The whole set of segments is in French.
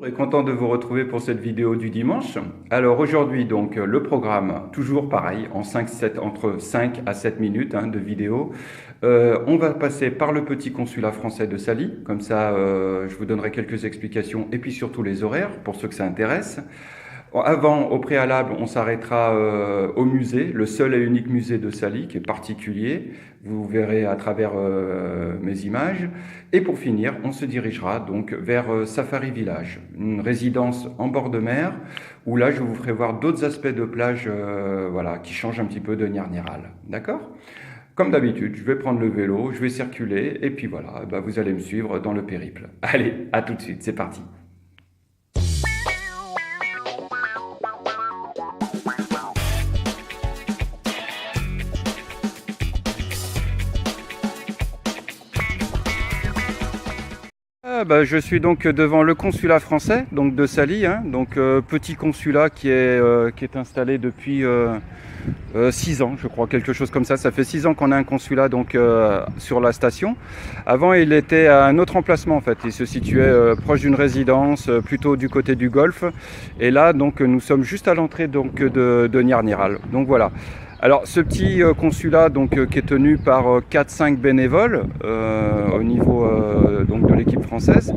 Et content de vous retrouver pour cette vidéo du dimanche. Alors aujourd'hui, donc le programme, toujours pareil, entre 5 à 7 minutes de vidéo. On va passer par le petit consulat français de Sali, comme ça je vous donnerai quelques explications et puis surtout les horaires pour ceux que ça intéresse. Avant, au préalable, on s'arrêtera au musée, le seul et unique musée de Sali, qui est particulier. Vous verrez à travers mes images. Et pour finir, on se dirigera donc vers Safari Village, une résidence en bord de mer, où là, je vous ferai voir d'autres aspects de plage voilà, qui changent un petit peu de Niarniral. D'accord? Comme d'habitude, je vais prendre le vélo, je vais circuler, et puis voilà, bah, vous allez me suivre dans le périple. Allez, à tout de suite, c'est parti. Je suis donc devant le consulat français donc de Sali, donc petit consulat qui est installé depuis 6 ans, je crois, quelque chose comme ça. Ça fait 6 ans qu'on a un consulat donc sur la station. Avant, il était à un autre emplacement en fait. Il se situait proche d'une résidence, plutôt du côté du Golfe. Et là, donc, nous sommes juste à l'entrée donc de Niarniral. Donc voilà. Alors ce petit consulat donc, qui est tenu par 4-5 bénévoles au niveau donc, de l'équipe française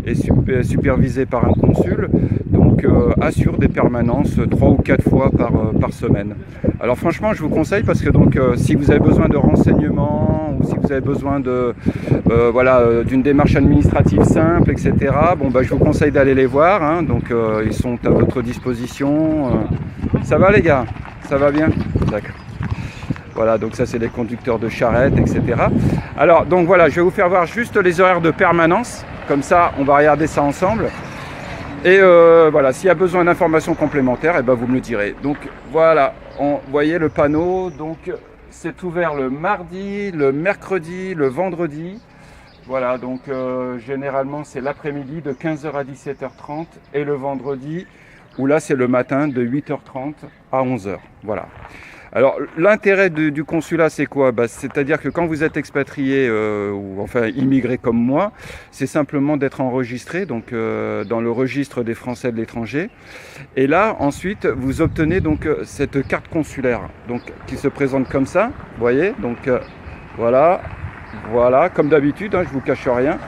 et supervisé par un consul, donc assure des permanences 3 ou 4 fois par semaine. Alors franchement je vous conseille parce que donc, si vous avez besoin de renseignements ou si vous avez besoin de voilà, d'une démarche administrative simple, etc., bon, bah, je vous conseille d'aller les voir, donc ils sont à votre disposition. Ça va les gars? Ça va bien? D'accord. Voilà, donc ça c'est les conducteurs de charrettes, etc. Alors, donc voilà, je vais vous faire voir juste les horaires de permanence. Comme ça, on va regarder ça ensemble. Et voilà, s'il y a besoin d'informations complémentaires, eh ben, vous me le direz. Donc voilà, vous voyez le panneau. Donc c'est ouvert le mardi, le mercredi, le vendredi. Voilà, donc généralement c'est l'après-midi de 15h à 17h30 et le vendredi, où là c'est le matin de 8h30 à 11h. Voilà. Alors l'intérêt du consulat c'est quoi? C'est-à-dire que quand vous êtes expatrié ou enfin immigré comme moi, c'est simplement d'être enregistré donc, dans le registre des Français de l'étranger. Et là ensuite vous obtenez donc cette carte consulaire donc, qui se présente comme ça, vous voyez, donc voilà, comme d'habitude, je vous cache rien.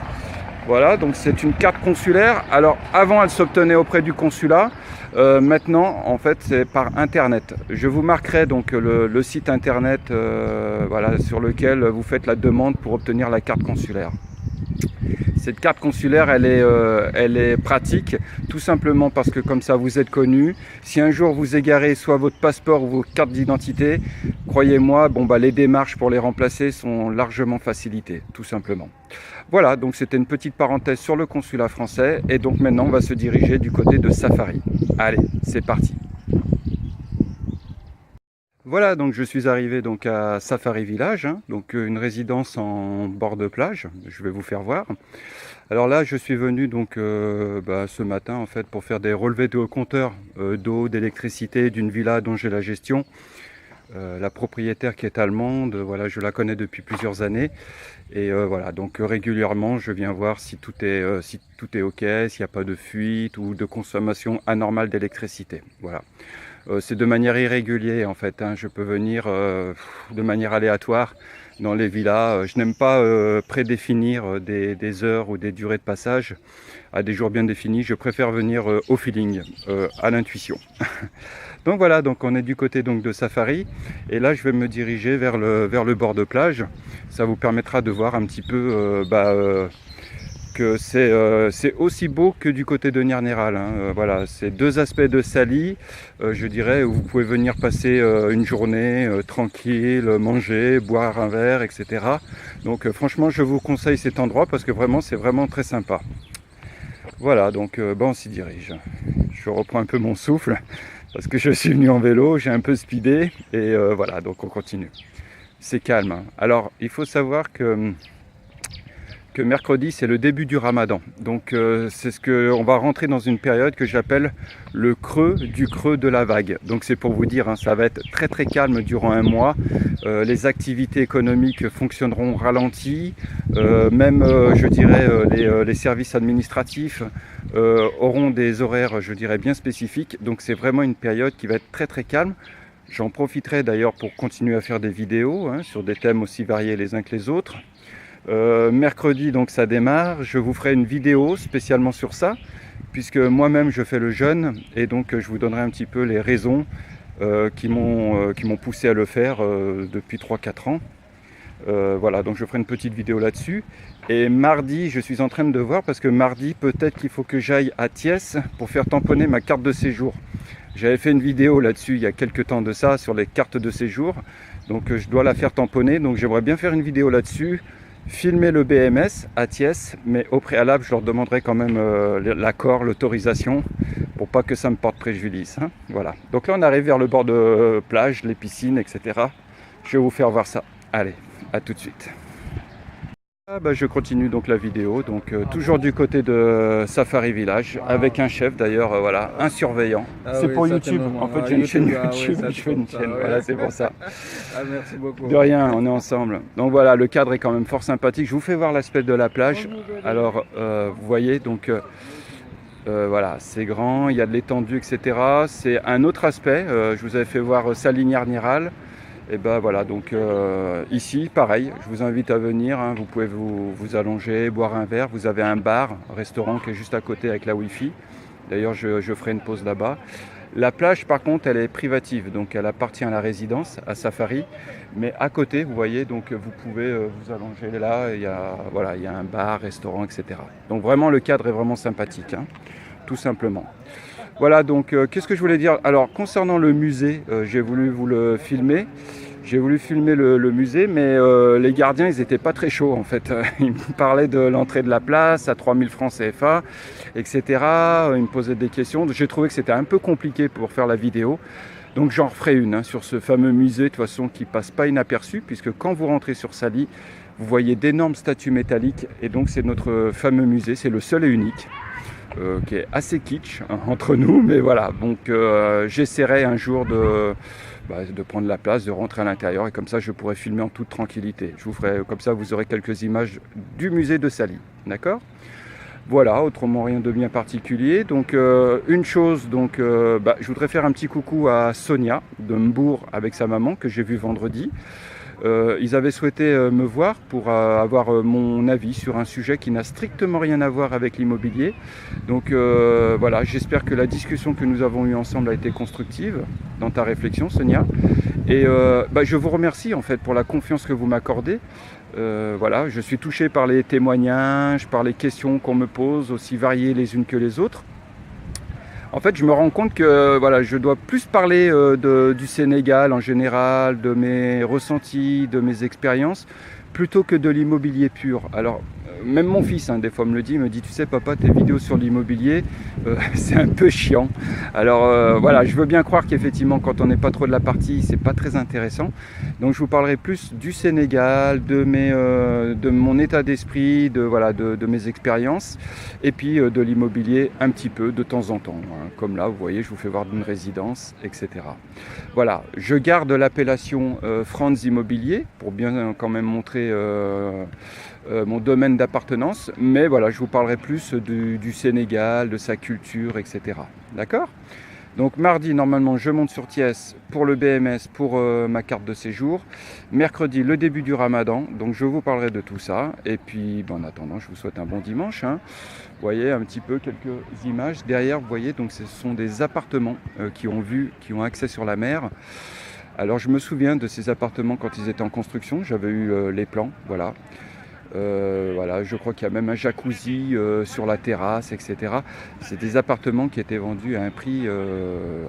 Voilà, donc c'est une carte consulaire. Alors avant elle s'obtenait auprès du consulat, maintenant en fait c'est par internet. Je vous marquerai donc le site internet voilà, sur lequel vous faites la demande pour obtenir la carte consulaire. Cette carte consulaire, elle est pratique, tout simplement parce que comme ça vous êtes connu. Si un jour vous égarez soit votre passeport ou vos cartes d'identité, croyez-moi, bon, les démarches pour les remplacer sont largement facilitées, tout simplement. Voilà, donc c'était une petite parenthèse sur le consulat français. Et donc maintenant, on va se diriger du côté de Safari. Allez, c'est parti. Voilà, donc je suis arrivé donc à Safari Village, donc une résidence en bord de plage. Je vais vous faire voir. Alors là, je suis venu donc ce matin en fait pour faire des relevés de compteur d'eau, d'électricité d'une villa dont j'ai la gestion. La propriétaire qui est allemande, voilà, je la connais depuis plusieurs années. Et voilà, donc régulièrement, je viens voir si tout est OK, s'il n'y a pas de fuite ou de consommation anormale d'électricité. Voilà. C'est de manière irrégulière en fait, je peux venir de manière aléatoire dans les villas. Je n'aime pas prédéfinir des heures ou des durées de passage à des jours bien définis. Je préfère venir au feeling, à l'intuition. Donc voilà, donc on est du côté donc de Safari et là je vais me diriger vers le bord de plage. Ça vous permettra de voir un petit peu que c'est aussi beau que du côté de Niarniral. Voilà, c'est deux aspects de Sali, je dirais, où vous pouvez venir passer une journée tranquille, manger, boire un verre, etc. Donc franchement, je vous conseille cet endroit parce que vraiment, c'est vraiment très sympa. Voilà, donc on s'y dirige. Je reprends un peu mon souffle parce que je suis venu en vélo, j'ai un peu speedé et voilà, donc on continue. C'est calme. Alors, il faut savoir que que mercredi c'est le début du Ramadan. Donc c'est ce que on va rentrer dans une période que j'appelle le creux du creux de la vague. Donc c'est pour vous dire, hein, ça va être très très calme durant un mois. Les activités économiques fonctionneront ralenties, même je dirais les services administratifs auront des horaires, je dirais, bien spécifiques. Donc c'est vraiment une période qui va être très très calme. J'en profiterai d'ailleurs pour continuer à faire des vidéos hein, sur des thèmes aussi variés les uns que les autres. Mercredi donc ça démarre, je vous ferai une vidéo spécialement sur ça, puisque moi-même je fais le jeûne et donc je vous donnerai un petit peu les raisons qui m'ont poussé à le faire depuis 3-4 ans. Voilà, donc je ferai une petite vidéo là-dessus. Et mardi, je suis en train de voir, parce que mardi, peut-être qu'il faut que j'aille à Thiès pour faire tamponner ma carte de séjour. J'avais fait une vidéo là-dessus il y a quelques temps de ça, sur les cartes de séjour. Donc je dois la faire tamponner, donc j'aimerais bien faire une vidéo là-dessus. Filmer le BMS à Thiès, mais au préalable, je leur demanderai quand même l'accord, l'autorisation, pour pas que ça me porte préjudice. Hein. Voilà. Donc là, on arrive vers le bord de plage, les piscines, etc. Je vais vous faire voir ça. Allez, à tout de suite. Je continue donc la vidéo, donc toujours du côté de Safari Village, avec un chef d'ailleurs, voilà, un surveillant. C'est pour YouTube, en fait j'ai une chaîne YouTube, je fais une chaîne, voilà, c'est pour ça. Merci beaucoup. De rien, on est ensemble. Donc voilà, le cadre est quand même fort sympathique. Je vous fais voir l'aspect de la plage. Alors, vous voyez, donc voilà, c'est grand, il y a de l'étendue, etc. C'est un autre aspect, je vous avais fait voir Salinière-Niral. Et ben voilà, donc ici, pareil, je vous invite à venir, hein, vous pouvez vous allonger, boire un verre. Vous avez un bar, un restaurant qui est juste à côté avec la Wi-Fi. D'ailleurs, je ferai une pause là-bas. La plage, par contre, elle est privative, donc elle appartient à la résidence, à Safari. Mais à côté, vous voyez, donc vous pouvez vous allonger là. Il y a un bar, restaurant, etc. Donc vraiment, le cadre est vraiment sympathique, hein, tout simplement. Voilà, donc qu'est-ce que je voulais dire? Alors, concernant le musée, j'ai voulu vous le filmer. J'ai voulu filmer le musée, mais les gardiens, ils n'étaient pas très chauds en fait. Ils me parlaient de l'entrée de la place à 3000 francs CFA, etc. Ils me posaient des questions. J'ai trouvé que c'était un peu compliqué pour faire la vidéo. Donc j'en referai une hein, sur ce fameux musée, de toute façon, qui ne passe pas inaperçu, puisque quand vous rentrez sur Sali, vous voyez d'énormes statues métalliques. Et donc c'est notre fameux musée, c'est le seul et unique. Qui est assez kitsch hein, entre nous, mais voilà, donc j'essaierai un jour de prendre la place, de rentrer à l'intérieur, et comme ça je pourrai filmer en toute tranquillité. Je vous ferai, comme ça vous aurez quelques images du musée de Sali, d'accord? Voilà, autrement rien de bien particulier. Donc une chose, donc je voudrais faire un petit coucou à Sonia de Mbourg avec sa maman que j'ai vu vendredi. Ils avaient souhaité me voir pour avoir mon avis sur un sujet qui n'a strictement rien à voir avec l'immobilier. Donc voilà, j'espère que la discussion que nous avons eue ensemble a été constructive dans ta réflexion, Sonia. Et je vous remercie en fait pour la confiance que vous m'accordez. Voilà, je suis touché par les témoignages, par les questions qu'on me pose, aussi variées les unes que les autres. En fait, je me rends compte que voilà, je dois plus parler du Sénégal en général, de mes ressentis, de mes expériences, plutôt que de l'immobilier pur. Alors, même mon fils, hein, des fois me le dit, tu sais papa, tes vidéos sur l'immobilier, c'est un peu chiant. Alors voilà, je veux bien croire qu'effectivement, quand on n'est pas trop de la partie, c'est pas très intéressant. Donc je vous parlerai plus du Sénégal, de mon état d'esprit, de mes expériences, et puis de l'immobilier un petit peu de temps en temps. Hein. Comme là, vous voyez, je vous fais voir d'une résidence, etc. Voilà, je garde l'appellation Franz Immobilier pour bien quand même montrer mon domaine d'appartenance, mais voilà, je vous parlerai plus du Sénégal, de sa culture, etc. D'accord? Donc mardi, normalement, je monte sur Thiès pour le BMS, pour ma carte de séjour. Mercredi, le début du Ramadan, donc je vous parlerai de tout ça. Et puis, en attendant, je vous souhaite un bon dimanche. Hein. Vous voyez un petit peu quelques images. Derrière, vous voyez, donc ce sont des appartements qui ont accès sur la mer. Alors, je me souviens de ces appartements quand ils étaient en construction. J'avais eu les plans, voilà. Voilà, je crois qu'il y a même un jacuzzi sur la terrasse, etc. C'est des appartements qui étaient vendus à un prix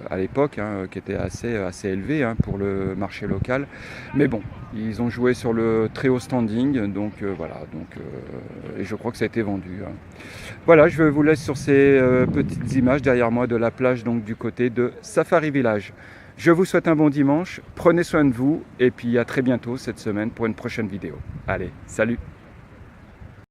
à l'époque hein, qui était assez élevé hein, pour le marché local. Mais bon, ils ont joué sur le très haut standing, donc voilà. Et je crois que ça a été vendu. Hein. Voilà, je vous laisse sur ces petites images derrière moi de la plage, donc du côté de Safari Village. Je vous souhaite un bon dimanche, prenez soin de vous et puis à très bientôt cette semaine pour une prochaine vidéo. Allez, salut!